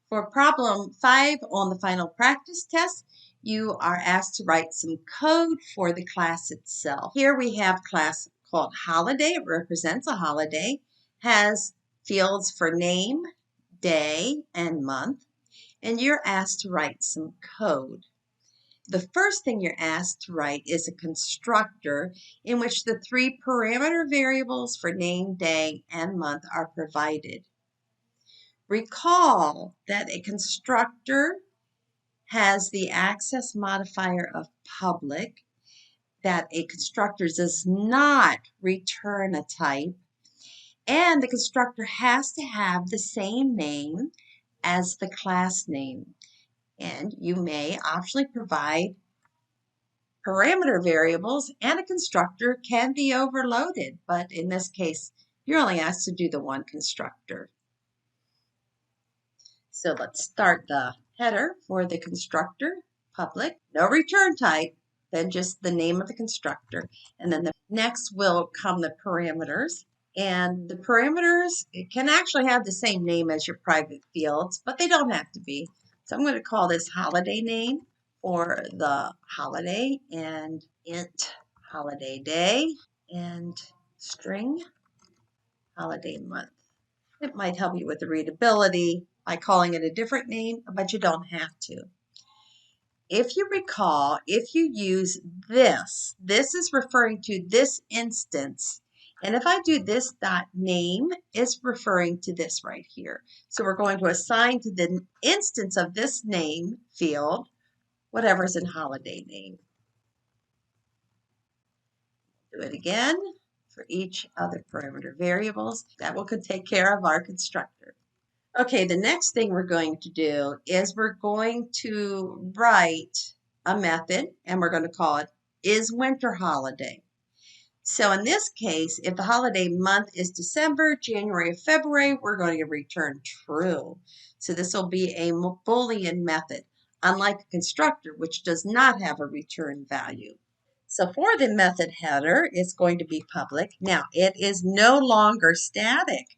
For problem 5 on the final practice test, you are asked to write some code for the class itself. Here we have class called holiday. It represents a holiday, has fields for name, day, and month, and you're asked to write some code. The first thing you're asked to write is a constructor in which the 3 parameter variables for name, day, and month are provided. Recall that a constructor has the access modifier of public, that a constructor does not return a type, and the constructor has to have the same name as the class name. And you may optionally provide parameter variables, and a constructor can be overloaded, but in this case, you're only asked to do the one constructor. So let's start the header for the constructor, public, no return type, then just the name of the constructor. And then the next will come the parameters. And the parameters, it can actually have the same name as your private fields, but they don't have to be. So I'm going to call this holiday name for the holiday, and int holiday day, and string holiday month. It might help you with the readability by calling it a different name, but you don't have to. If you recall, if you use this is referring to this instance. And if I do this dot name, it's referring to this right here. So we're going to assign to the instance of this name field whatever's in holiday name. Do it again for each of the parameter variables. That will take care of our constructor. Okay, the next thing we're going to do is we're going to write a method, and we're going to call it isWinterHoliday. So in this case, if the holiday month is December, January, or February, we're going to return true. So this will be a Boolean method, unlike a constructor, which does not have a return value. So for the method header, it's going to be public. Now, it is no longer static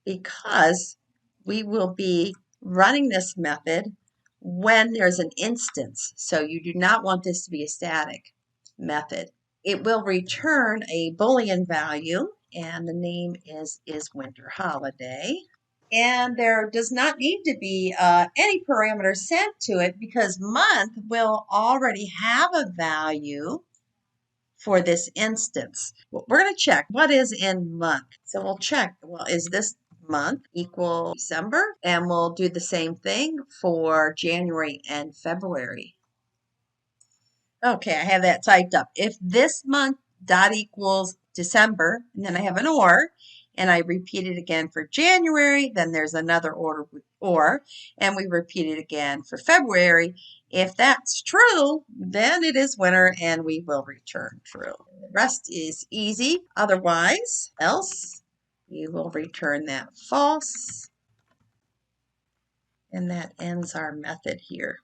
because we will be running this method when there's an instance. So you do not want this to be a static method. It will return a Boolean value, and the name is isWinterHoliday. And there does not need to be any parameter sent to it because month will already have a value for this instance. We're going to check what is in month. So we'll check, well, is this month equal December? And we'll do the same thing for January and February. Okay, I have that typed up. If this month dot equals December, and then I have an or, and I repeat it again for January, then there's another order with or, and we repeat it again for February. If that's true, then it is winter and we will return true. The rest is easy. Otherwise, else, we will return that false. And that ends our method here.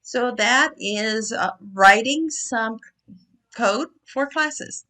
So that is writing some code for classes.